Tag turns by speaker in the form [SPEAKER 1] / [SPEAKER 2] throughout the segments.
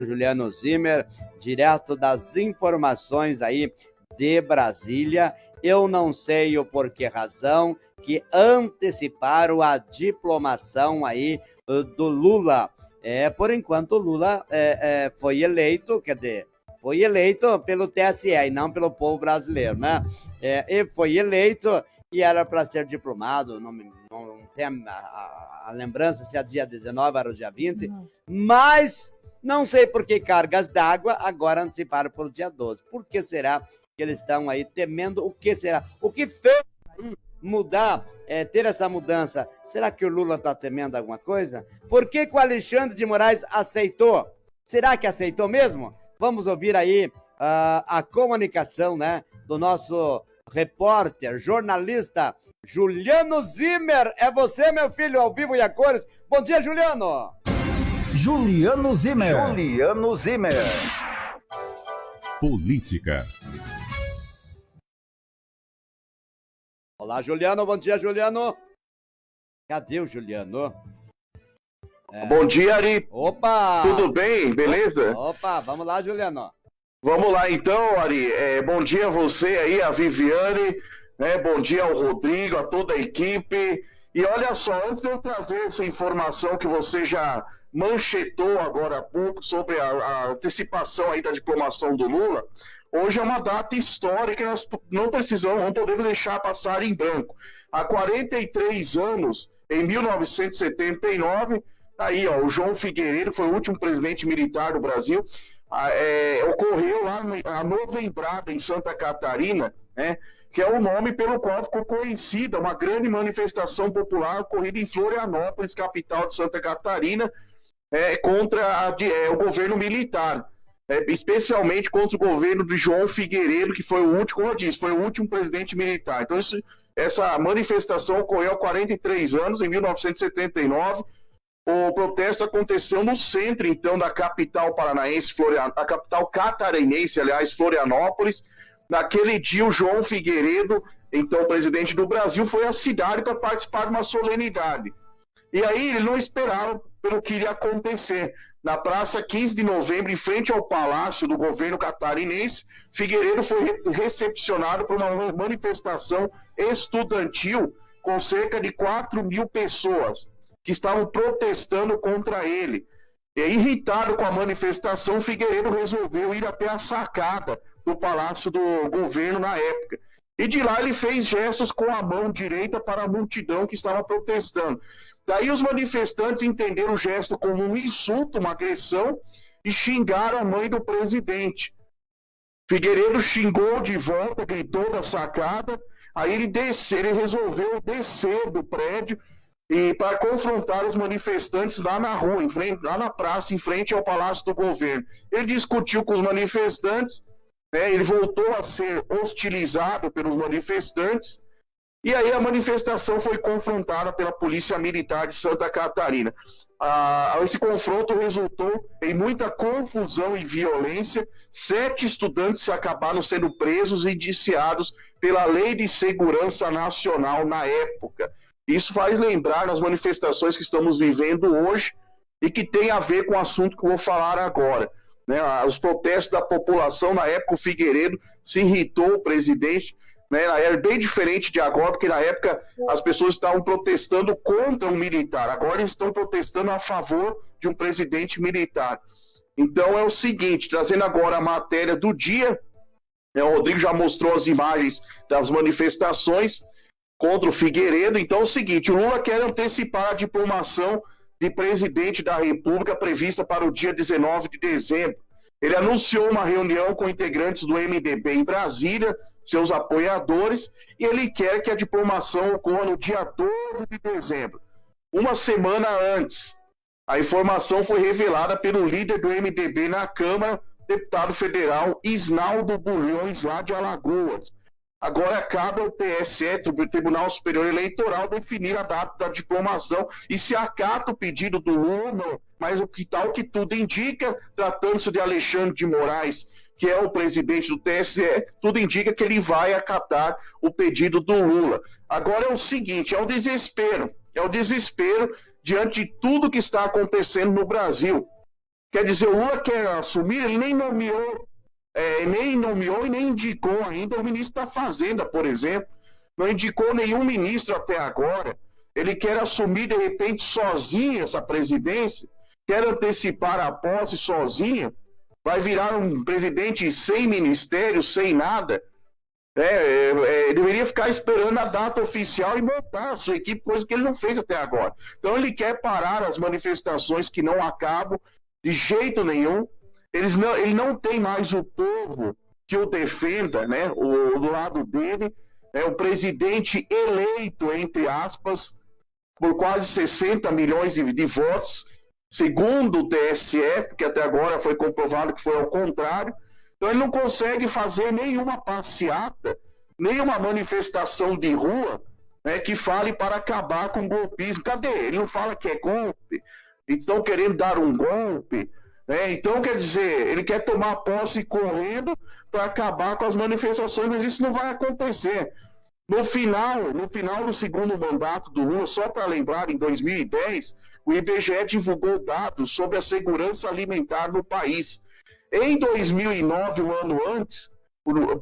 [SPEAKER 1] Juliano Zimmer, direto das informações aí de Brasília. Eu não sei o por que razão que anteciparam a diplomação aí do Lula. Por enquanto, o Lula foi eleito, quer dizer, foi eleito pelo TSE e não pelo povo brasileiro, né? E foi eleito e era para ser diplomado, não tem a lembrança se é dia 19 era o dia 20, mas não sei por que cargas d'água agora anteciparam para o dia 12. Por que será que eles estão aí temendo? O que será? O que fez aí mudar, ter essa mudança? Será que o Lula está temendo alguma coisa? Por que o Alexandre de Moraes aceitou? Será que aceitou mesmo? Vamos ouvir aí a comunicação, né, do nosso repórter, jornalista Juliano Zimmer. É você, meu filho, ao vivo e a cores. Bom dia, Juliano.
[SPEAKER 2] Juliano Zimmer.
[SPEAKER 3] Juliano Zimmer.
[SPEAKER 4] Política.
[SPEAKER 1] Olá, Juliano. Bom dia, Juliano. Cadê o Juliano?
[SPEAKER 3] Bom dia, Ari.
[SPEAKER 1] Opa!
[SPEAKER 3] Tudo bem? Beleza?
[SPEAKER 1] Opa, vamos lá, Juliano.
[SPEAKER 3] Vamos lá então, Ari. Bom dia a você aí, a Viviane, né? Bom dia ao Rodrigo, a toda a equipe. E olha só, antes de eu trazer essa informação que você já manchetou agora há pouco sobre a antecipação aí da diplomação do Lula, hoje é uma data histórica, nós não podemos deixar passar em branco. Há 43 anos, em 1979, aí ó, o João Figueiredo foi o último presidente militar do Brasil, ocorreu lá a Novembrada em Santa Catarina, né, que é o nome pelo qual ficou conhecida uma grande manifestação popular ocorrida em Florianópolis, capital de Santa Catarina, contra o governo militar, especialmente contra o governo de João Figueiredo, que foi o último, como eu disse, foi o último presidente militar. Então essa manifestação ocorreu há 43 anos, em 1979. O protesto aconteceu no centro, então, da capital paranaense, a capital catarinense, aliás, Florianópolis. Naquele dia, o João Figueiredo, então presidente do Brasil, foi à cidade para participar de uma solenidade. E aí ele não esperava pelo que iria acontecer. Na praça 15 de novembro, em frente ao palácio do governo catarinense, Figueiredo foi recepcionado por uma manifestação estudantil com cerca de 4.000 pessoas que estavam protestando contra ele. E, irritado com a manifestação, Figueiredo resolveu ir até a sacada do palácio do governo na época. E de lá ele fez gestos com a mão direita para a multidão que estava protestando. Daí os manifestantes entenderam o gesto como um insulto, uma agressão, e xingaram a mãe do presidente. Figueiredo xingou de volta, gritou da sacada, aí ele resolveu descer do prédio e para confrontar os manifestantes lá na rua, lá na praça, em frente ao Palácio do Governo. Ele discutiu com os manifestantes, ele voltou a ser hostilizado pelos manifestantes, e aí a manifestação foi confrontada pela Polícia Militar de Santa Catarina. Esse confronto resultou em muita confusão e violência. 7 estudantes acabaram sendo presos e indiciados pela Lei de Segurança Nacional na época. Isso faz lembrar das manifestações que estamos vivendo hoje e que tem a ver com o assunto que eu vou falar agora. Os protestos da população, na época o Figueiredo se irritou, o presidente, era bem diferente de agora, porque na época as pessoas estavam protestando contra um militar, agora eles estão protestando a favor de um presidente militar. Então é o seguinte, trazendo agora a matéria do dia, o Rodrigo já mostrou as imagens das manifestações contra o Figueiredo. Então é o seguinte, o Lula quer antecipar a diplomação de presidente da República prevista para o dia 19 de dezembro. Ele anunciou uma reunião com integrantes do MDB em Brasília, seus apoiadores, e ele quer que a diplomação ocorra no dia 12 de dezembro, uma semana antes. A informação foi revelada pelo líder do MDB na Câmara, deputado federal Isnaldo Bulhões, lá de Alagoas. Agora cabe ao TSE, Tribunal Superior Eleitoral, definir a data da diplomação e se acata o pedido do Lula ou não. Mas o que tal que tudo indica, tratando-se de Alexandre de Moraes, que é o presidente do TSE, tudo indica que ele vai acatar o pedido do Lula. Agora é o seguinte, é o desespero diante de tudo que está acontecendo no Brasil. Quer dizer, o Lula quer assumir, ele nem nomeou e nem indicou ainda o ministro da Fazenda, por exemplo. Não indicou nenhum ministro até agora. Ele quer assumir, de repente, sozinho essa presidência, quer antecipar a posse sozinho, vai virar um presidente sem ministério, sem nada. Deveria ficar esperando a data oficial e montar a sua equipe, coisa que ele não fez até agora. Então ele quer parar as manifestações que não acabam de jeito nenhum. Ele não tem mais o povo que o defenda, né, do lado dele. O presidente eleito, entre aspas, por quase 60 milhões de votos, segundo o TSE, porque até agora foi comprovado que foi ao contrário. Então ele não consegue fazer nenhuma passeata, nenhuma manifestação de rua, né, que fale para acabar com o golpismo. Cadê? Ele não fala que é golpe, estão querendo dar um golpe. Então, quer dizer, ele quer tomar posse correndo para acabar com as manifestações, mas isso não vai acontecer. No final do segundo mandato do Lula, só para lembrar, em 2010, o IBGE divulgou dados sobre a segurança alimentar no país. Em 2009, um ano antes,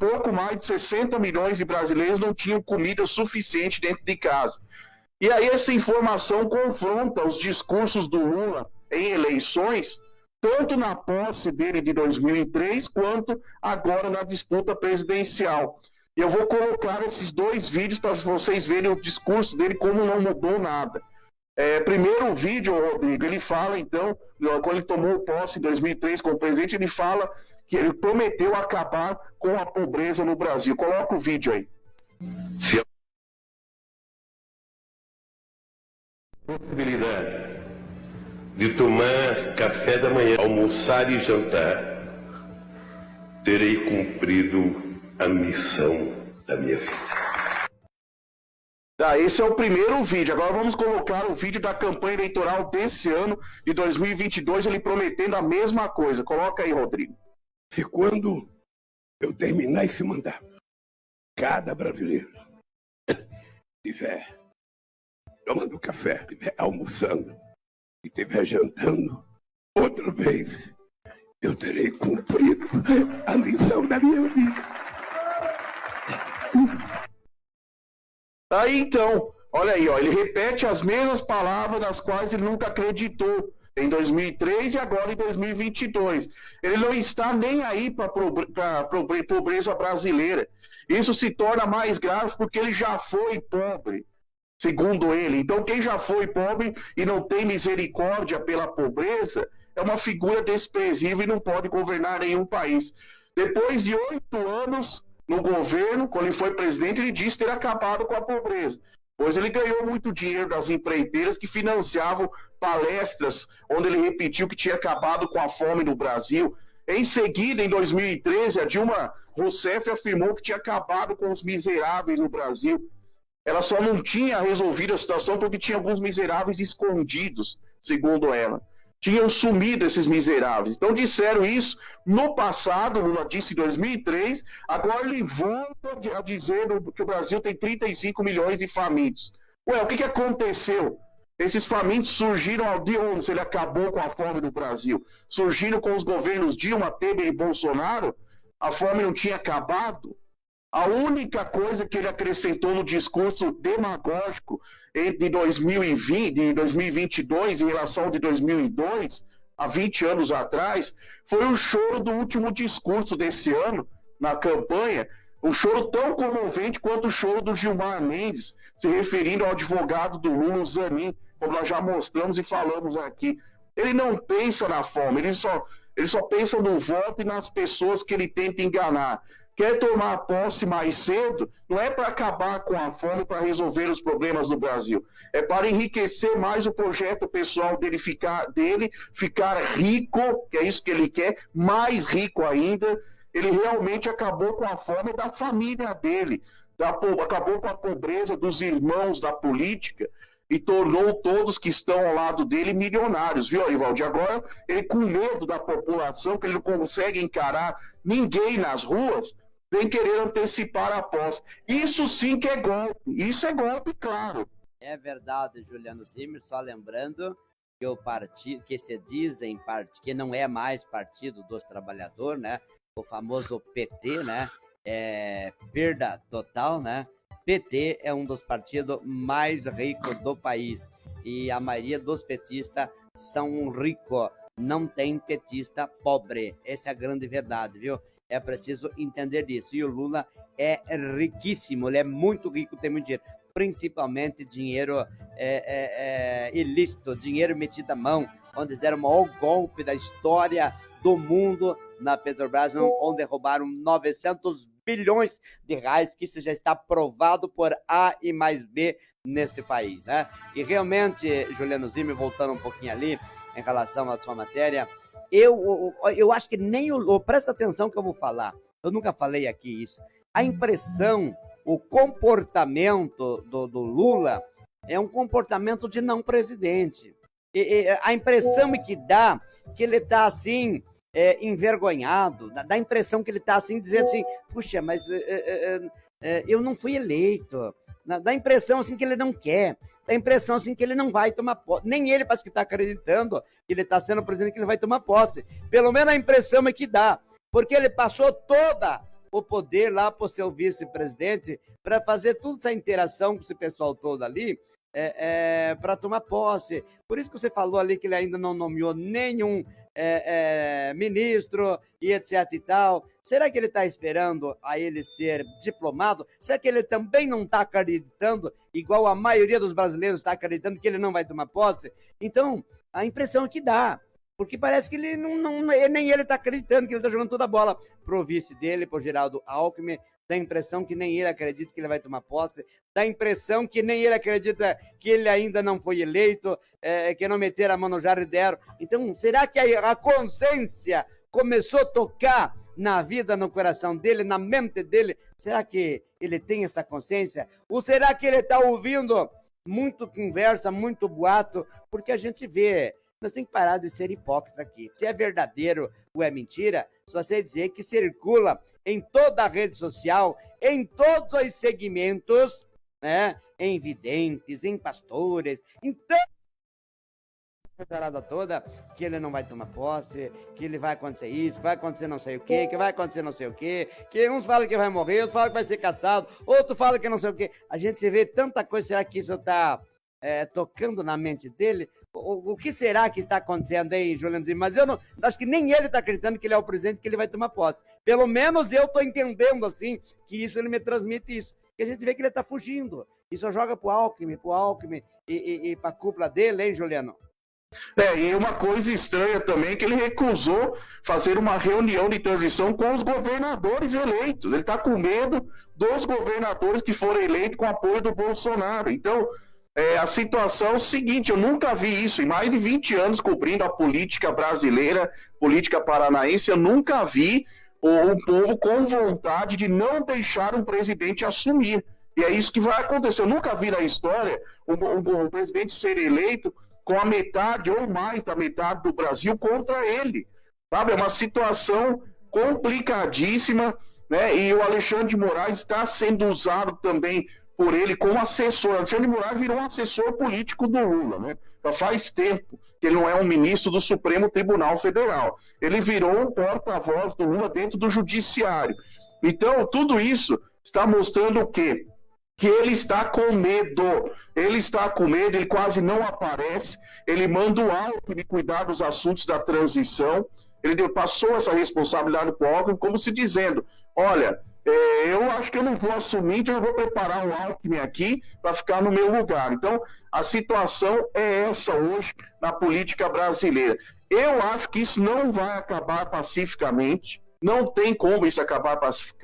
[SPEAKER 3] pouco mais de 60 milhões de brasileiros não tinham comida suficiente dentro de casa. E aí essa informação confronta os discursos do Lula em eleições, tanto na posse dele de 2003, quanto agora na disputa presidencial. E eu vou colocar esses dois vídeos para vocês verem o discurso dele, como não mudou nada. Primeiro vídeo, Rodrigo, ele fala, então, quando ele tomou posse em 2003 como presidente, ele fala que ele prometeu acabar com a pobreza no Brasil. Coloca o vídeo aí.
[SPEAKER 4] Possibilidade de tomar café da manhã, almoçar e jantar, terei cumprido a missão da minha vida.
[SPEAKER 3] Esse é o primeiro vídeo. Agora vamos colocar o vídeo da campanha eleitoral desse ano, de 2022, ele prometendo a mesma coisa. Coloca aí, Rodrigo.
[SPEAKER 5] Se quando eu terminar esse mandato, cada brasileiro estiver tomando café, estiver almoçando, e estiver jantando, outra vez, eu terei cumprido a missão da minha vida.
[SPEAKER 3] Aí então, olha aí, ele repete as mesmas palavras nas quais ele nunca acreditou em 2003 e agora em 2022. Ele não está nem aí para a pobreza brasileira. Isso se torna mais grave porque ele já foi pobre, segundo ele. Então quem já foi pobre e não tem misericórdia pela pobreza é uma figura desprezível e não pode governar nenhum país. Depois de 8 anos no governo, quando ele foi presidente, ele disse ter acabado com a pobreza, pois ele ganhou muito dinheiro das empreiteiras que financiavam palestras, onde ele repetiu que tinha acabado com a fome no Brasil. Em seguida, em 2013, a Dilma Rousseff afirmou que tinha acabado com os miseráveis no Brasil. Ela só não tinha resolvido a situação porque tinha alguns miseráveis escondidos, segundo ela. Tinham sumido esses miseráveis. Então disseram isso no passado, Lula disse em 2003, agora ele volta a dizer que o Brasil tem 35 milhões de famintos. Ué, o que aconteceu? Esses famintos surgiram de onde? Se ele acabou com a fome no Brasil? Surgiram com os governos Dilma, Temer e Bolsonaro? A fome não tinha acabado? A única coisa que ele acrescentou no discurso demagógico de 2020 e 2022 em relação ao de 2002, há 20 anos atrás, foi o choro do último discurso desse ano, na campanha, um choro tão comovente quanto o choro do Gilmar Mendes, se referindo ao advogado do Lula, o Zanin, como nós já mostramos e falamos aqui. Ele não pensa na fome, ele só pensa no voto e nas pessoas que ele tenta enganar. Quer tomar posse mais cedo, não é para acabar com a fome, para resolver os problemas do Brasil. É para enriquecer mais o projeto pessoal dele, ficar rico, que é isso que ele quer, mais rico ainda. Ele realmente acabou com a fome da família dele, acabou com a pobreza dos irmãos da política e tornou todos que estão ao lado dele milionários, viu, Arivaldi? Agora, ele com medo da população, que ele não consegue encarar ninguém nas ruas, vem querer antecipar a posse. Isso sim que é golpe. Isso é golpe, claro.
[SPEAKER 1] É verdade, Juliano Zimmer, só lembrando que o partido, que se dizem que não é mais Partido dos Trabalhadores, né? O famoso PT, né? Perda total, né? PT é um dos partidos mais ricos do país e a maioria dos petistas são ricos, não tem petista pobre. Essa é a grande verdade, viu? É preciso entender isso. E o Lula é riquíssimo, ele é muito rico, tem muito dinheiro, principalmente dinheiro ilícito, dinheiro metido à mão, onde deram o maior golpe da história do mundo na Petrobras, onde roubaram 900 bilhões de reais, que isso já está provado por A e mais B neste país, né? E realmente, Juliano Zimmer, voltando um pouquinho ali, em relação à sua matéria, eu acho que nem presta atenção que eu vou falar, eu nunca falei aqui isso, a impressão, o comportamento do Lula é um comportamento de não presidente, a impressão que dá que ele está assim, envergonhado, dá a impressão que ele está assim, dizendo assim, puxa, mas eu não fui eleito, dá a impressão assim que ele não quer, dá a impressão assim que ele não vai tomar posse, nem ele parece que está acreditando que ele está sendo presidente, que ele vai tomar posse, pelo menos a impressão é que dá, porque ele passou toda o poder lá para o seu vice-presidente para fazer toda essa interação com esse pessoal todo ali, para tomar posse. Por isso que você falou ali que ele ainda não nomeou nenhum ministro e etc e tal. Será que ele está esperando a ele ser diplomado? Será que ele também não está acreditando, igual a maioria dos brasileiros está acreditando, que ele não vai tomar posse? Então, a impressão que dá, porque parece que ele nem ele está acreditando que ele está jogando toda a bola pro vice dele, pro Geraldo Alckmin. Dá a impressão que nem ele acredita que ele vai tomar posse. Dá a impressão que nem ele acredita que ele ainda não foi eleito, que não meteram a mão no jarro e deram. Então, será que a consciência começou a tocar na vida, no coração dele, na mente dele? Será que ele tem essa consciência? Ou será que ele está ouvindo muito conversa, muito boato? Porque a gente vê... Nós temos que parar de ser hipócrita aqui. Se é verdadeiro ou é mentira, só sei dizer que circula em toda a rede social, em todos os segmentos, né? Em videntes, em pastores, em parada toda, que ele não vai tomar posse, que ele vai acontecer isso, que vai acontecer não sei o quê, que vai acontecer não sei o quê, que uns falam que vai morrer, outros falam que vai ser caçado, outro fala que não sei o quê. A gente vê tanta coisa, será que isso está... tocando na mente dele? O que será que está acontecendo aí, Juliano Zimmer? Mas eu não, acho que nem ele está acreditando que ele é o presidente, que ele vai tomar posse. Pelo menos eu estou entendendo assim, que isso ele me transmite isso. Que a gente vê que ele está fugindo. E só joga pro Alckmin e para a cúpula dele, hein, Juliano?
[SPEAKER 3] E uma coisa estranha também é que ele recusou fazer uma reunião de transição com os governadores eleitos. Ele está com medo dos governadores que foram eleitos com apoio do Bolsonaro. Então, a situação é o seguinte, eu nunca vi isso, em mais de 20 anos cobrindo a política brasileira, política paranaense, eu nunca vi um povo com vontade de não deixar um presidente assumir. E é isso que vai acontecer. Eu nunca vi na história um presidente ser eleito com a metade ou mais da metade do Brasil contra ele. Sabe? É uma situação complicadíssima, né? E o Alexandre de Moraes está sendo usado também por ele como assessor. O Alexandre de Moraes virou um assessor político do Lula, né? Já faz tempo que ele não é um ministro do Supremo Tribunal Federal. Ele virou um porta-voz do Lula dentro do judiciário. Então, tudo isso está mostrando o quê? Que ele está com medo. Ele está com medo, ele quase não aparece. Ele manda o Alckmin cuidar dos assuntos da transição. Ele passou essa responsabilidade para o Alckmin, como se dizendo, olha, eu acho que eu não vou assumir, então eu vou preparar um Alckmin aqui para ficar no meu lugar. Então, a situação é essa hoje na política brasileira. Eu acho que isso não vai acabar pacificamente, não tem como isso acabar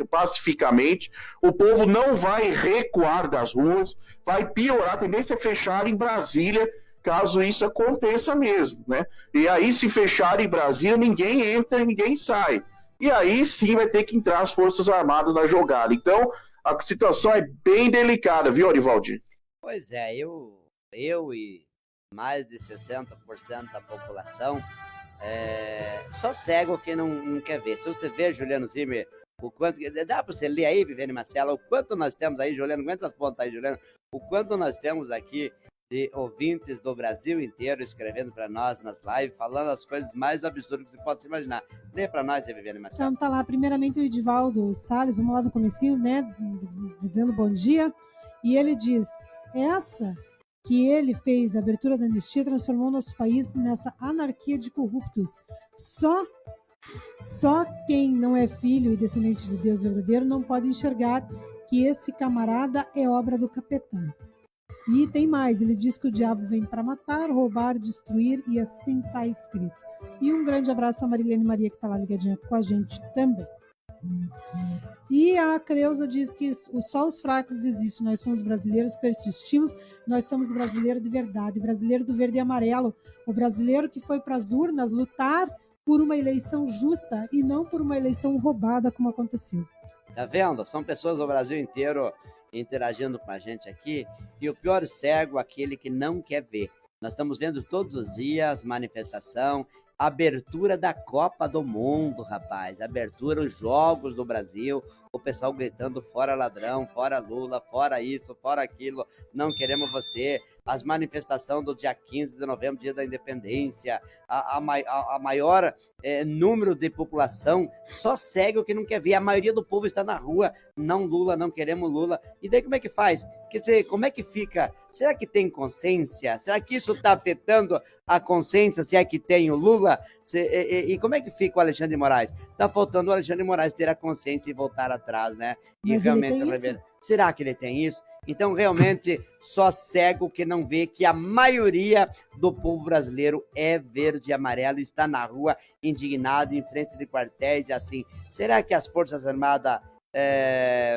[SPEAKER 3] pacificamente, o povo não vai recuar das ruas, vai piorar, a tendência é fechar em Brasília, caso isso aconteça mesmo, né? E aí, se fechar em Brasília, ninguém entra e ninguém sai. E aí sim vai ter que entrar as Forças Armadas na jogada. Então, a situação é bem delicada, viu, Arivaldi?
[SPEAKER 1] Pois é, eu e mais de 60% da população só cego quem não quer ver. Se você vê, Juliano Zimmer, o quanto... Dá para você ler aí, Viviane Marcela, o quanto nós temos aí, Juliano, aguenta as pontas aí, Juliano, o quanto nós temos aqui de ouvintes do Brasil inteiro escrevendo para nós nas lives, falando as coisas mais absurdas que você possa imaginar. Lê para nós, Viviane Marcelo.
[SPEAKER 6] Então tá lá, primeiramente o Edivaldo Salles, vamos lá no comecinho, né, dizendo bom dia, e ele diz, essa que ele fez da abertura da anistia transformou nosso país nessa anarquia de corruptos. Só quem não é filho e descendente de Deus verdadeiro não pode enxergar que esse camarada é obra do capetão. E tem mais, ele diz que o diabo vem para matar, roubar, destruir, e assim está escrito. E um grande abraço a Marilene Maria, que está lá ligadinha com a gente também. E a Creuza diz que só os fracos desistem, nós somos brasileiros, persistimos, nós somos brasileiro de verdade, brasileiro do verde e amarelo, o brasileiro que foi para as urnas lutar por uma eleição justa e não por uma eleição roubada, como aconteceu.
[SPEAKER 1] Tá vendo? São pessoas do Brasil inteiro interagindo com a gente aqui, e o pior cego é aquele que não quer ver. Nós estamos vendo todos os dias manifestação, abertura da Copa do Mundo, rapaz, abertura, os Jogos do Brasil, o pessoal gritando fora ladrão, fora Lula, fora isso, fora aquilo, não queremos você, as manifestações do dia 15 de novembro, dia da independência, a maior número de população, só segue o que não quer ver, a maioria do povo está na rua, não Lula, não queremos Lula, e daí como é que faz? Quer dizer, como é que fica? Será que tem consciência? Será que isso está afetando a consciência, se é que tem o Lula? E como é que fica o Alexandre de Moraes? Está faltando o Alexandre de Moraes ter a consciência e voltar atrás, né? E
[SPEAKER 6] mas
[SPEAKER 1] realmente será que ele tem isso? Então, realmente, só cego que não vê que a maioria do povo brasileiro é verde e amarelo, está na rua indignado, em frente de quartéis e assim. Será que as Forças Armadas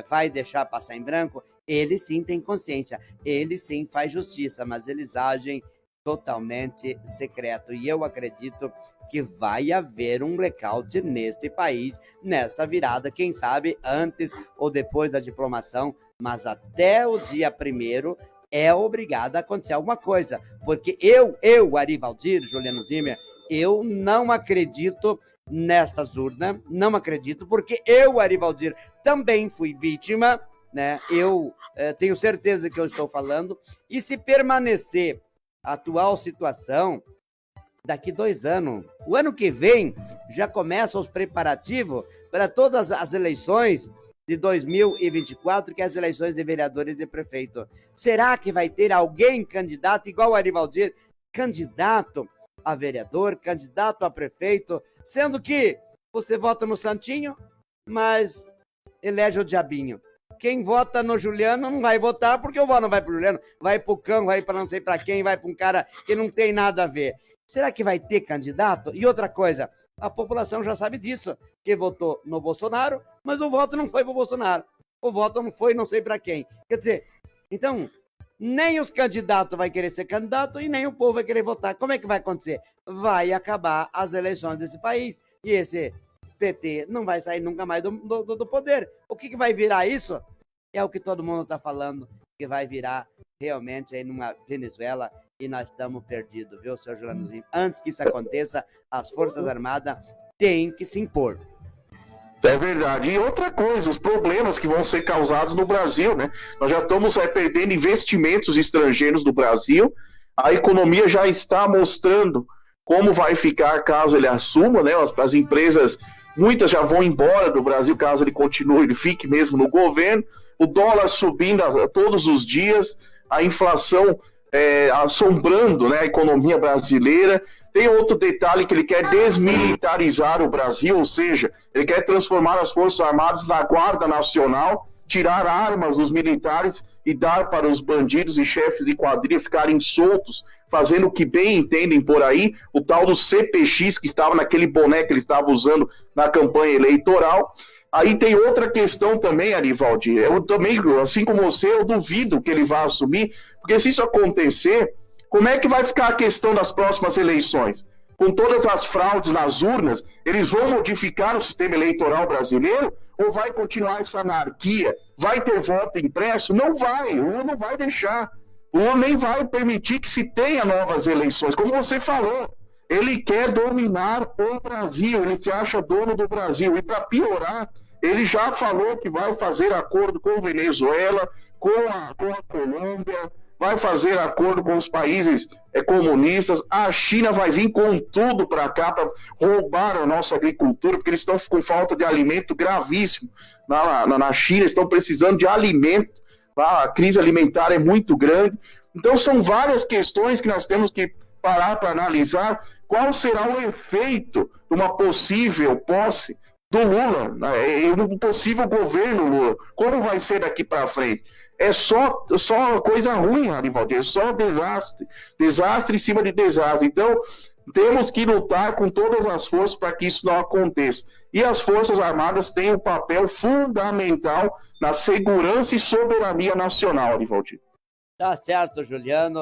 [SPEAKER 1] vai deixar passar em branco? Ele sim tem consciência, ele sim faz justiça, mas eles agem totalmente secreto. E eu acredito que vai haver um blackout neste país, nesta virada, quem sabe antes ou depois da diplomação, mas até o dia 1º é obrigado a acontecer alguma coisa, porque eu, Ari Valdir, Juliano Zimmer, eu não acredito nestas urnas, não acredito, porque eu, Ari Valdir, também fui vítima, né? Eu tenho certeza que eu estou falando, e se permanecer a atual situação, daqui 2 anos, o ano que vem, já começam os preparativos para todas as eleições de 2024, que é as eleições de vereadores e de prefeito. Será que vai ter alguém candidato, igual o Ari Valdir, candidato a vereador, candidato a prefeito, sendo que você vota no Santinho, mas elege o diabinho. Quem vota no Juliano não vai votar porque o voto não vai pro Juliano, vai pro Cão, vai para não sei para quem, vai para um cara que não tem nada a ver. Será que vai ter candidato? E outra coisa, a população já sabe disso, que votou no Bolsonaro, mas o voto não foi pro Bolsonaro. O voto não foi não sei para quem. Quer dizer, então, nem os candidatos vão querer ser candidato e nem o povo vai querer votar. Como é que vai acontecer? Vai acabar as eleições desse país e esse PT não vai sair nunca mais do poder. O que vai virar isso? É o que todo mundo está falando, que vai virar realmente aí numa Venezuela e nós estamos perdidos, viu, seu Julianozinho? Antes que isso aconteça, as Forças Armadas têm que se impor.
[SPEAKER 3] É verdade. E outra coisa, os problemas que vão ser causados no Brasil, né? Nós já estamos perdendo investimentos estrangeiros do Brasil, a economia já está mostrando como vai ficar caso ele assuma, né? As empresas, muitas já vão embora do Brasil caso ele continue, ele fique mesmo no governo, o dólar subindo todos os dias, a inflação assombrando, né, a economia brasileira. Tem outro detalhe, que ele quer desmilitarizar o Brasil, ou seja, ele quer transformar as Forças Armadas na Guarda Nacional, tirar armas dos militares e dar para os bandidos e chefes de quadrilha ficarem soltos, fazendo o que bem entendem por aí, o tal do CPX, que estava naquele boné que ele estava usando na campanha eleitoral. Aí tem outra questão também, Ari Valdir, eu também, assim como você, eu duvido que ele vá assumir, porque se isso acontecer, como é que vai ficar a questão das próximas eleições? Com todas as fraudes nas urnas, eles vão modificar o sistema eleitoral brasileiro ou vai continuar essa anarquia? Vai ter voto impresso? Não vai, o Lula não vai deixar. O Lula nem vai permitir que se tenha novas eleições, como você falou. Ele quer dominar o Brasil, ele se acha dono do Brasil. E para piorar, ele já falou que vai fazer acordo com Venezuela, com a Colômbia, vai fazer acordo com os países comunistas, a China vai vir com tudo para cá para roubar a nossa agricultura, porque eles estão com falta de alimento gravíssimo na China, estão precisando de alimento, tá? A crise alimentar é muito grande. Então são várias questões que nós temos que parar para analisar qual será o efeito de uma possível posse do Lula, um possível governo Lula, como vai ser daqui para frente. É só coisa ruim, Arivaldi, é só desastre em cima de desastre. Então, temos que lutar com todas as forças para que isso não aconteça. E as Forças Armadas têm um papel fundamental na segurança e soberania nacional, Arivaldi.
[SPEAKER 1] Tá certo, Juliano.